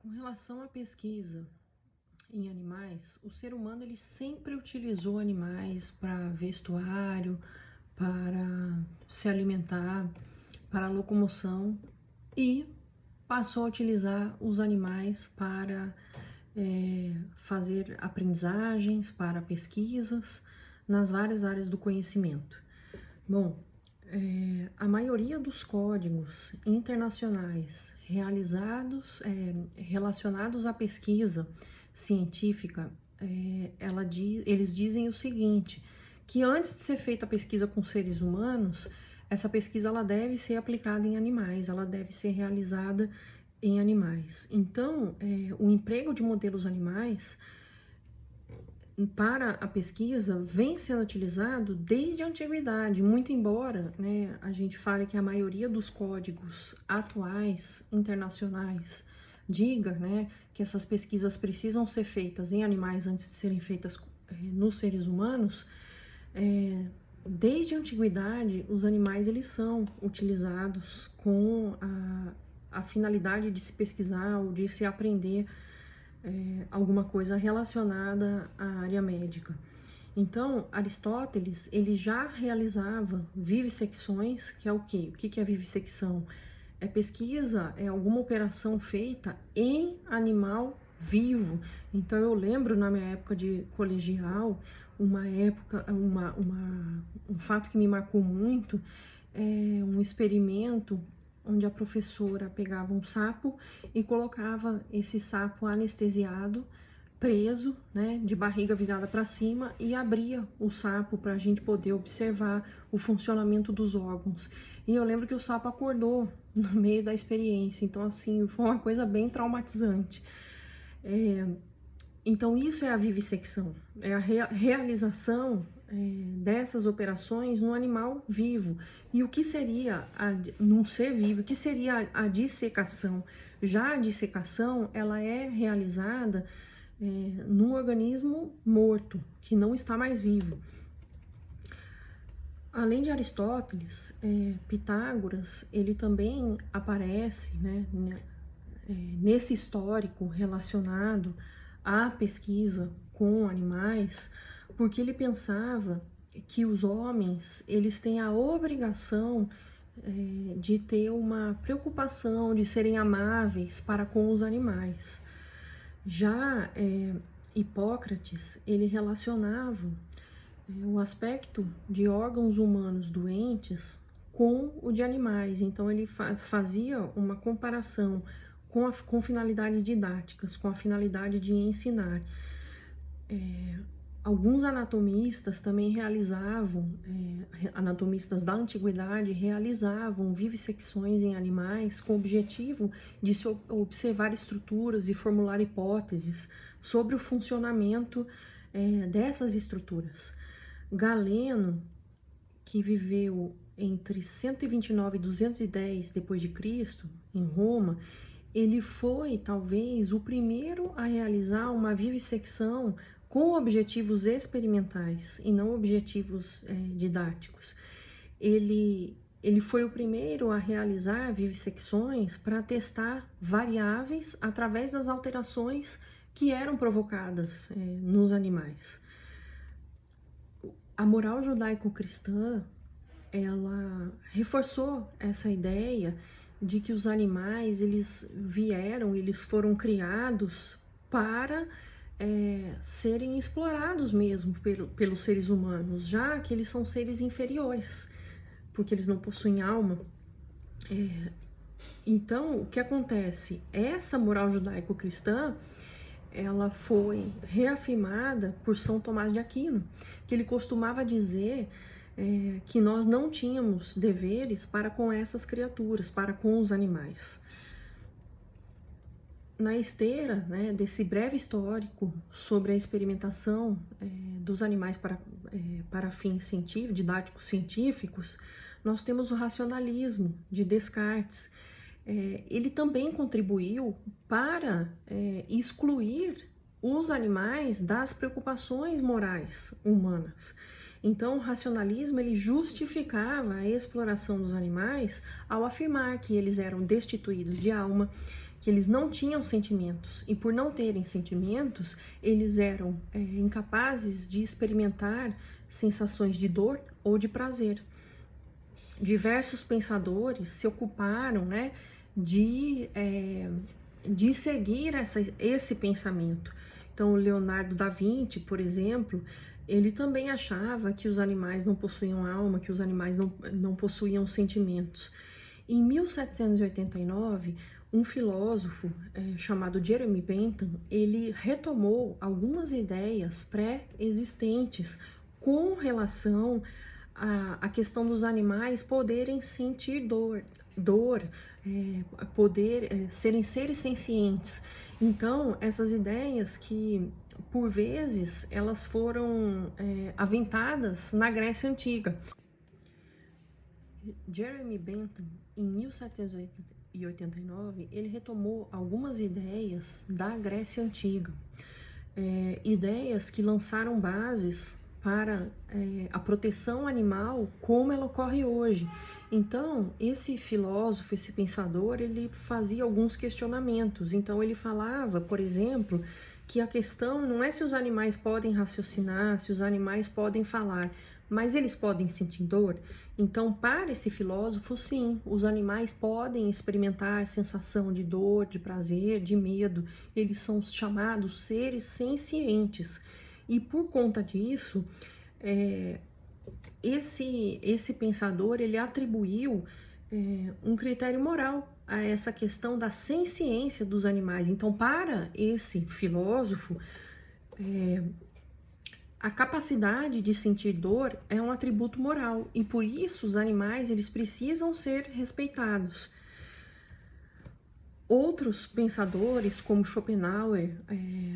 Com relação à pesquisa em animais, o ser humano ele sempre utilizou animais para vestuário, para se alimentar, para locomoção e passou a utilizar os animais para fazer aprendizagens, para pesquisas nas várias áreas do conhecimento. Bom, a maioria dos códigos internacionais relacionados à pesquisa científica, eles dizem o seguinte, que antes de ser feita a pesquisa com seres humanos, essa pesquisa ela deve ser aplicada em animais, ela deve ser realizada em animais. Então, o emprego de modelos animais para a pesquisa vem sendo utilizado desde a antiguidade, muito embora, né, a gente fale que a maioria dos códigos atuais, internacionais, diga, né, que essas pesquisas precisam ser feitas em animais antes de serem feitas nos seres humanos. Desde a antiguidade, os animais eles são utilizados com a finalidade de se pesquisar ou de se aprender alguma coisa relacionada à área médica. Então, Aristóteles, ele já realizava vivissecções, que é o quê? O que é vivissecção? É pesquisa, é alguma operação feita em animal vivo. Então, eu lembro na minha época de colegial, um fato que me marcou muito, um experimento onde a professora pegava um sapo e colocava esse sapo anestesiado, preso, né, de barriga virada para cima e abria o sapo para a gente poder observar o funcionamento dos órgãos. E eu lembro que o sapo acordou no meio da experiência, então assim, foi uma coisa bem traumatizante. Então isso é a vivissecção, é a realização dessas operações no animal vivo. E o que seria num ser vivo? O que seria a dissecação? Já a dissecação, ela é realizada num organismo morto, que não está mais vivo. Além de Aristóteles, Pitágoras, ele também aparece, né, nesse histórico relacionado à pesquisa com animais, porque ele pensava que os homens eles têm a obrigação de ter uma preocupação, de serem amáveis para com os animais. Já Hipócrates, ele relacionava o aspecto de órgãos humanos doentes com o de animais. Então, ele fazia uma comparação com finalidades didáticas, com a finalidade de ensinar. Alguns anatomistas também realizavam, anatomistas da antiguidade realizavam vivissecções em animais com o objetivo de se observar estruturas e formular hipóteses sobre o funcionamento dessas estruturas. Galeno, que viveu entre 129 e 210 depois de Cristo, em Roma, ele foi talvez o primeiro a realizar uma vivissecção com objetivos experimentais e não objetivos didáticos. Ele foi o primeiro a realizar vivissecções para testar variáveis através das alterações que eram provocadas nos animais. A moral judaico-cristã, ela reforçou essa ideia de que os animais, eles foram criados para serem explorados mesmo pelos seres humanos, já que eles são seres inferiores, porque eles não possuem alma. Então, o que acontece? Essa moral judaico-cristã, ela foi reafirmada por São Tomás de Aquino, que ele costumava dizer que nós não tínhamos deveres para com essas criaturas, para com os animais. Na esteira, né, desse breve histórico sobre a experimentação dos animais para fins científicos, didáticos científicos, nós temos o racionalismo de Descartes. Ele também contribuiu para excluir os animais das preocupações morais humanas. Então, o racionalismo ele justificava a exploração dos animais ao afirmar que eles eram destituídos de alma, que eles não tinham sentimentos, e por não terem sentimentos, eles eram incapazes de experimentar sensações de dor ou de prazer. Diversos pensadores se ocuparam, né, de seguir esse pensamento. Então, o Leonardo da Vinci, por exemplo, ele também achava que os animais não possuíam alma, que os animais não possuíam sentimentos. Em 1789, um filósofo chamado Jeremy Bentham, ele retomou algumas ideias pré-existentes com relação à questão dos animais poderem sentir dor, serem seres sencientes. Então, essas ideias que, por vezes, elas foram aventadas na Grécia Antiga. Jeremy Bentham, em 1789, ele retomou algumas ideias da Grécia Antiga, ideias que lançaram bases para a proteção animal como ela ocorre hoje. Então, esse filósofo, esse pensador, ele fazia alguns questionamentos. Então, ele falava, por exemplo, que a questão não é se os animais podem raciocinar, se os animais podem falar, mas eles podem sentir dor? Então, para esse filósofo, sim, os animais podem experimentar sensação de dor, de prazer, de medo. Eles são chamados seres sencientes. E por conta disso, esse pensador, ele atribuiu um critério moral a essa questão da senciência dos animais. Então, para esse filósofo, a capacidade de sentir dor é um atributo moral e por isso os animais eles precisam ser respeitados. Outros pensadores como Schopenhauer,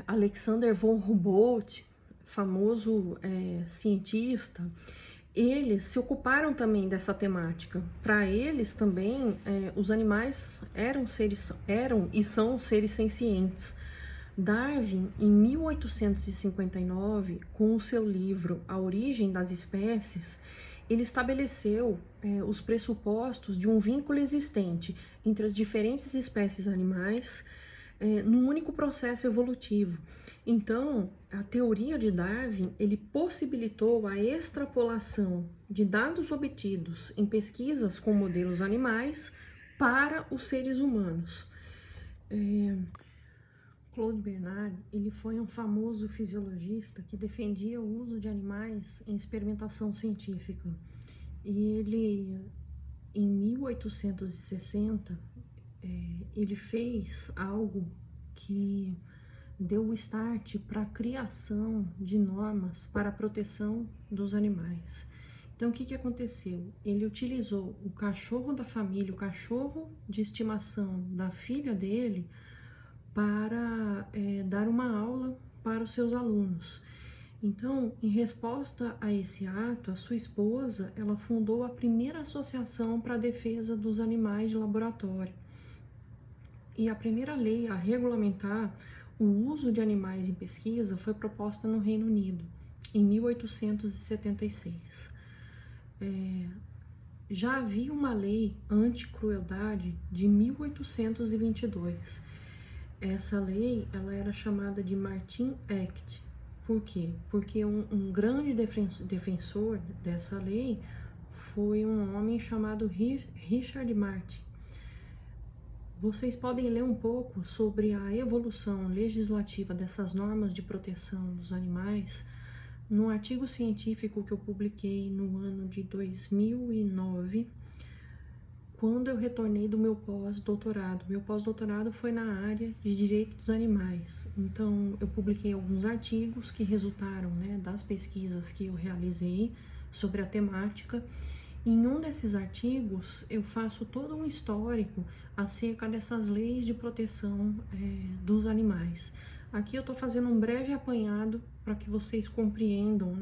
Alexander von Humboldt, famoso cientista, eles se ocuparam também dessa temática. Para eles também os animais eram e são seres sencientes. Darwin, em 1859, com o seu livro A Origem das Espécies, ele estabeleceu os pressupostos de um vínculo existente entre as diferentes espécies animais num único processo evolutivo. Então, a teoria de Darwin, ele possibilitou a extrapolação de dados obtidos em pesquisas com modelos animais para os seres humanos. Claude Bernard, ele foi um famoso fisiologista que defendia o uso de animais em experimentação científica. E ele, em 1860, ele fez algo que deu o start para a criação de normas para a proteção dos animais. Então, o que aconteceu? Ele utilizou o cachorro da família, o cachorro de estimação da filha dele, para dar uma aula para os seus alunos. Então, em resposta a esse ato, a sua esposa, ela fundou a primeira associação para a defesa dos animais de laboratório. E a primeira lei a regulamentar o uso de animais em pesquisa foi proposta no Reino Unido, em 1876. Já havia uma lei anti-crueldade de 1822. Essa lei, ela era chamada de Martin Act. Por quê? Porque um grande defensor dessa lei foi um homem chamado Richard Martin. Vocês podem ler um pouco sobre a evolução legislativa dessas normas de proteção dos animais num artigo científico que eu publiquei no ano de 2009, quando eu retornei do meu pós-doutorado. Meu pós-doutorado foi na área de direito dos animais. Então, eu publiquei alguns artigos que resultaram das pesquisas que eu realizei sobre a temática. Em um desses artigos, eu faço todo um histórico acerca dessas leis de proteção dos animais. Aqui eu estou fazendo um breve apanhado para que vocês compreendam,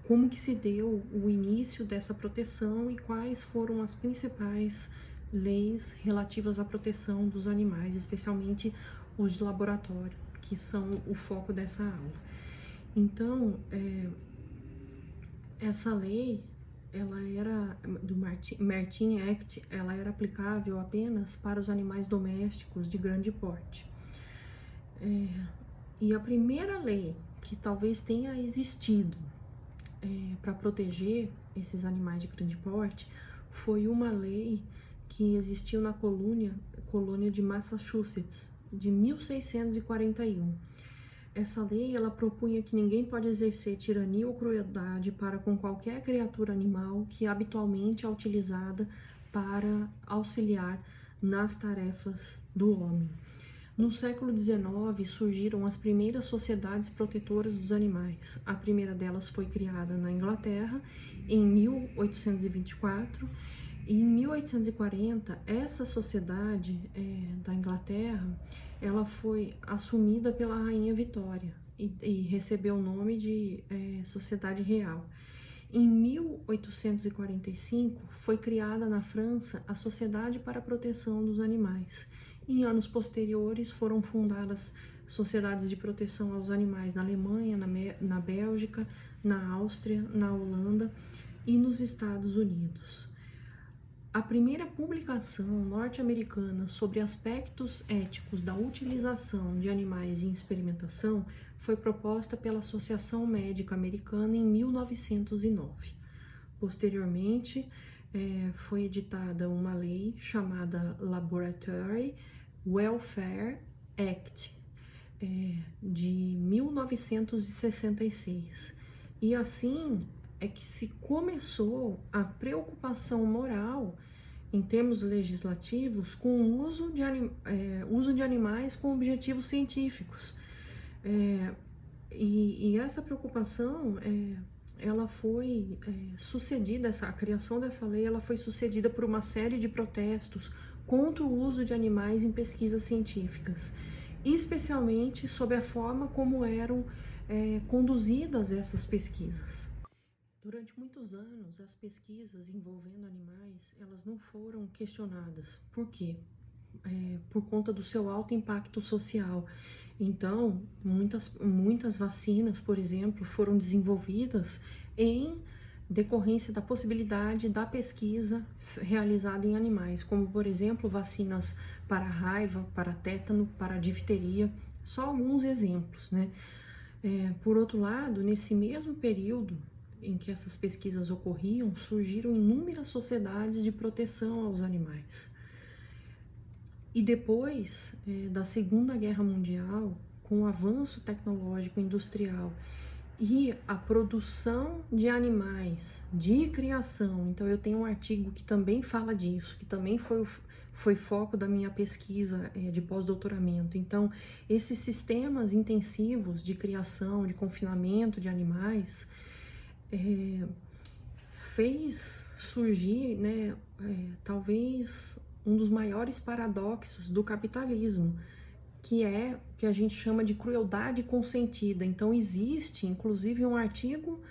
como que se deu o início dessa proteção e quais foram as principais leis relativas à proteção dos animais, especialmente os de laboratório, que são o foco dessa aula. Então, Essa lei, ela era do Martin Act, ela era aplicável apenas para os animais domésticos de grande porte. E a primeira lei que talvez tenha existido para proteger esses animais de grande porte foi uma lei que existiu na colônia de Massachusetts, de 1641. Essa lei, ela propunha que ninguém pode exercer tirania ou crueldade para com qualquer criatura animal que habitualmente é utilizada para auxiliar nas tarefas do homem. No século XIX surgiram as primeiras sociedades protetoras dos animais. A primeira delas foi criada na Inglaterra em 1824 e em 1840 essa sociedade da Inglaterra ela foi assumida pela Rainha Vitória e recebeu o nome de Sociedade Real. Em 1845 foi criada na França a Sociedade para a Proteção dos Animais. Em anos posteriores foram fundadas sociedades de proteção aos animais na Alemanha, na Bélgica, na Áustria, na Holanda e nos Estados Unidos. A primeira publicação norte-americana sobre aspectos éticos da utilização de animais em experimentação foi proposta pela Associação Médica Americana em 1909. Posteriormente, foi editada uma lei chamada Laboratory Welfare Act, de 1966. E assim é que se começou a preocupação moral em termos legislativos com o uso de animais com objetivos científicos. E essa preocupação ela foi sucedida, a criação dessa lei ela foi sucedida por uma série de protestos contra o uso de animais em pesquisas científicas, especialmente sobre a forma como eram conduzidas essas pesquisas. Durante muitos anos, as pesquisas envolvendo animais, elas não foram questionadas. Por quê? Por conta do seu alto impacto social. Então, muitas vacinas, por exemplo, foram desenvolvidas em decorrência da possibilidade da pesquisa realizada em animais, como, por exemplo, vacinas para raiva, para tétano, para difteria, só alguns exemplos, né? Por outro lado, nesse mesmo período em que essas pesquisas ocorriam, surgiram inúmeras sociedades de proteção aos animais. E depois da Segunda Guerra Mundial, com o avanço tecnológico industrial e a produção de animais de criação, então eu tenho um artigo que também fala disso, que também foi foco da minha pesquisa de pós-doutoramento. Então, esses sistemas intensivos de criação, de confinamento de animais, fez surgir, né, talvez um dos maiores paradoxos do capitalismo, que é o que a gente chama de crueldade consentida. Então existe, inclusive, um artigo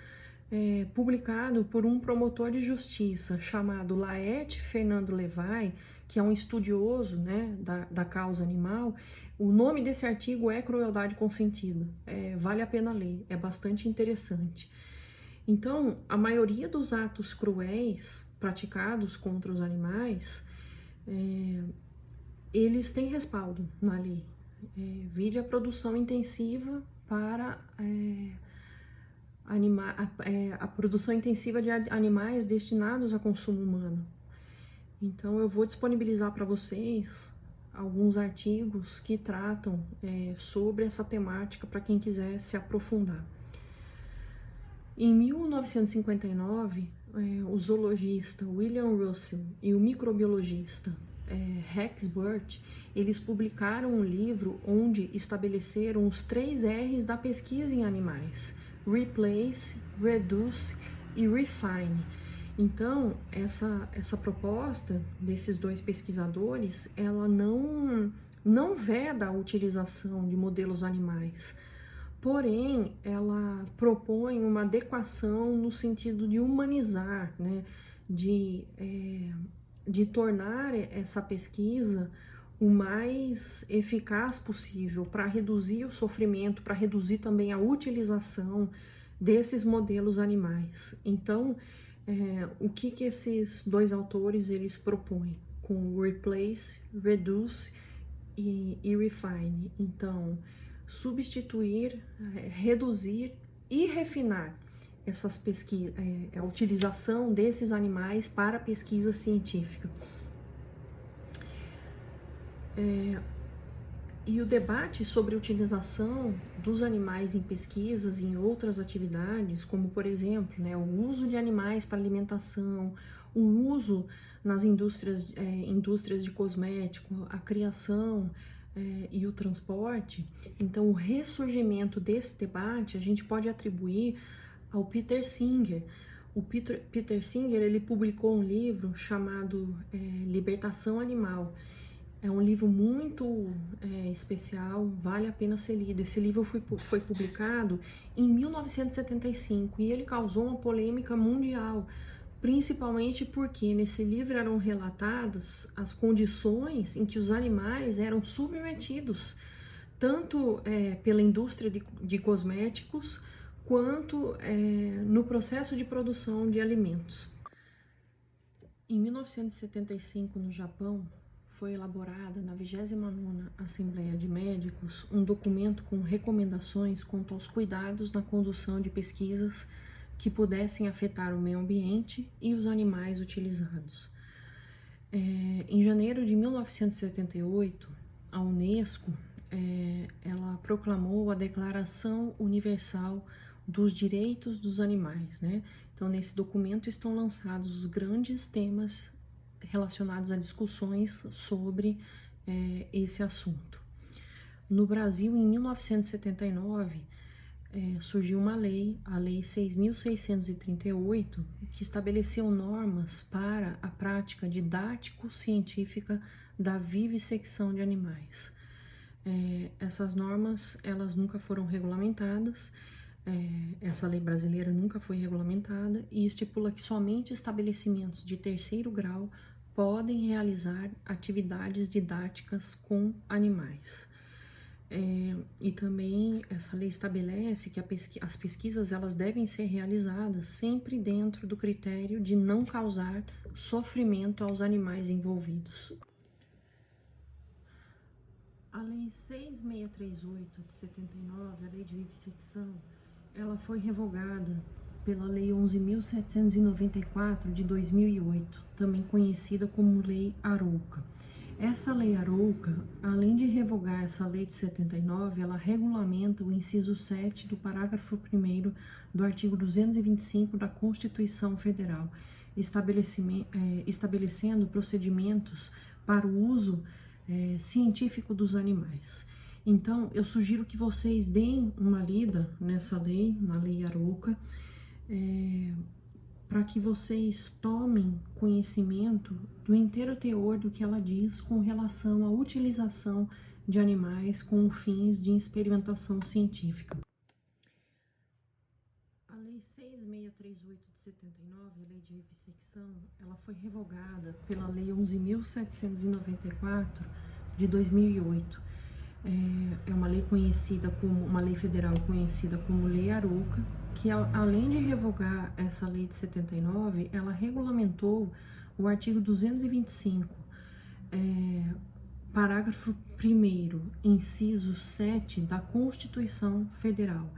publicado por um promotor de justiça chamado Laerte Fernando Levy, que é um estudioso, né, da causa animal. O nome desse artigo é Crueldade Consentida. Vale a pena ler, é bastante interessante. Então, a maioria dos atos cruéis praticados contra os animais, eles têm respaldo na lei. Vide a produção intensiva para a produção intensiva de animais destinados a consumo humano. Então, eu vou disponibilizar para vocês alguns artigos que tratam sobre essa temática para quem quiser se aprofundar. Em 1959, o zoologista William Russell e o microbiologista Rex Burt, eles publicaram um livro onde estabeleceram os 3 R's da pesquisa em animais: Replace, Reduce e Refine. Então, essa proposta desses 2 pesquisadores, ela não veda a utilização de modelos animais, porém, ela propõe uma adequação no sentido de humanizar, né, de tornar essa pesquisa o mais eficaz possível para reduzir o sofrimento, para reduzir também a utilização desses modelos animais. Então, o que esses dois autores eles propõem? Com replace, reduce e refine. Então, substituir, reduzir e refinar essas pesquisas, a utilização desses animais para pesquisa científica. E o debate sobre a utilização dos animais em pesquisas e em outras atividades, como por exemplo, o uso de animais para alimentação, o uso nas indústrias de cosmético, a criação e o transporte. Então, o ressurgimento desse debate a gente pode atribuir ao Peter Singer. O Peter Singer ele publicou um livro chamado Libertação Animal. É um livro muito especial, vale a pena ser lido. Esse livro foi publicado em 1975 e ele causou uma polêmica mundial, principalmente porque nesse livro eram relatadas as condições em que os animais eram submetidos, tanto pela indústria de cosméticos, quanto no processo de produção de alimentos. Em 1975, no Japão, foi elaborada na 29ª Assembleia de Médicos um documento com recomendações quanto aos cuidados na condução de pesquisas que pudessem afetar o meio ambiente e os animais utilizados. Em janeiro de 1978, a Unesco ela proclamou a Declaração Universal dos Direitos dos Animais, né? Então, nesse documento estão lançados os grandes temas relacionados a discussões sobre esse assunto. No Brasil, em 1979, surgiu uma lei, a Lei 6.638, que estabeleceu normas para a prática didático-científica da vivissecção de animais. Essas normas, elas nunca foram regulamentadas, essa lei brasileira nunca foi regulamentada e estipula que somente estabelecimentos de 3º grau podem realizar atividades didáticas com animais. E também essa lei estabelece que as pesquisas elas devem ser realizadas sempre dentro do critério de não causar sofrimento aos animais envolvidos. A Lei 6.638 de 79, a Lei de Vivissecção, ela foi revogada pela Lei 11.794 de 2008, também conhecida como Lei Arouca. Essa Lei Arouca, além de revogar essa Lei de 79, ela regulamenta o inciso 7 do parágrafo 1º do artigo 225 da Constituição Federal, estabelecendo procedimentos para o uso científico dos animais. Então, eu sugiro que vocês deem uma lida nessa lei, na Lei Arouca, para que vocês tomem conhecimento do inteiro teor do que ela diz com relação à utilização de animais com fins de experimentação científica. A Lei 6.638 de 79, a Lei de Vivissecção, ela foi revogada pela Lei 11.794 de 2008. É uma lei conhecida como uma lei federal conhecida como Lei Arouca, que além de revogar essa lei de 79, ela regulamentou o artigo 225, parágrafo 1º, inciso 7 da Constituição Federal.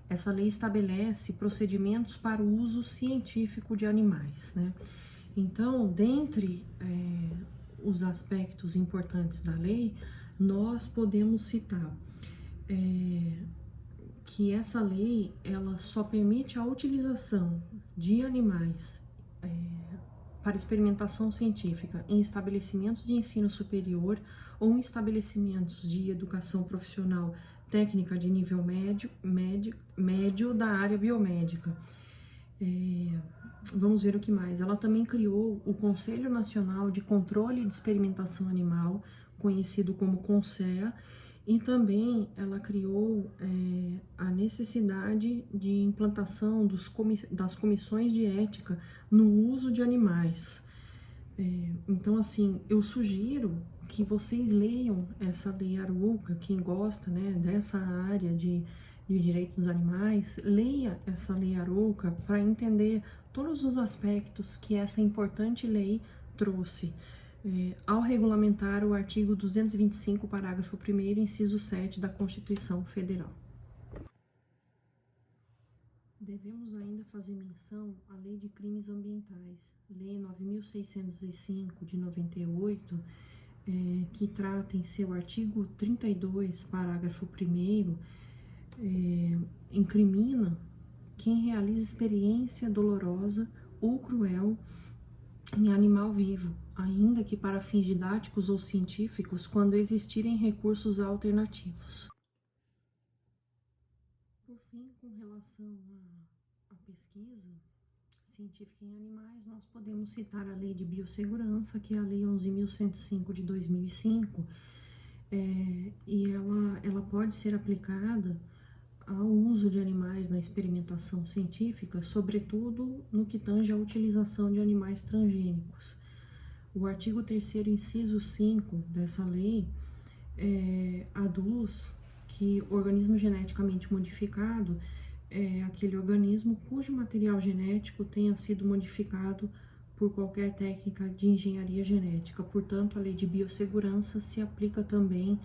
Essa lei estabelece procedimentos para o uso científico de animais, né? Então, dentre os aspectos importantes da lei, nós podemos citar que essa lei ela só permite a utilização de animais para experimentação científica em estabelecimentos de ensino superior ou em estabelecimentos de educação profissional técnica de nível médio da área biomédica. Vamos ver o que mais. Ela também criou o Conselho Nacional de Controle de Experimentação Animal, conhecido como CONSEA, e também ela criou a necessidade de implantação das comissões de ética no uso de animais. Então, assim, eu sugiro que vocês leiam essa Lei Arouca, quem gosta, né, dessa área de de Direitos dos Animais, leia essa lei Arouca para entender todos os aspectos que essa importante lei trouxe. Ao regulamentar o artigo 225, parágrafo 1º, inciso 7 da Constituição Federal. Devemos ainda fazer menção à Lei de Crimes Ambientais, Lei 9.605 de 98, que trata em seu artigo 32, parágrafo 1º, incrimina quem realiza experiência dolorosa ou cruel em animal vivo, ainda que para fins didáticos ou científicos, quando existirem recursos alternativos. Por fim, com relação à pesquisa científica em animais, nós podemos citar a Lei de Biossegurança, que é a Lei 11.105 de 2005, e ela pode ser aplicada ao uso de animais na experimentação científica, sobretudo no que tange à utilização de animais transgênicos. O artigo 3º, inciso 5 dessa lei, aduz que organismo geneticamente modificado é aquele organismo cujo material genético tenha sido modificado por qualquer técnica de engenharia genética. Portanto, a lei de biossegurança se aplica também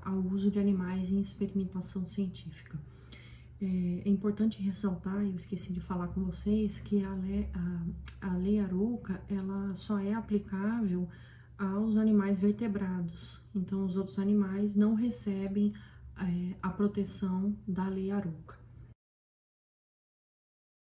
ao uso de animais em experimentação científica. É importante ressaltar, eu esqueci de falar com vocês, que a lei Arouca, ela só é aplicável aos animais vertebrados. Então, os outros animais não recebem a proteção da lei Arouca.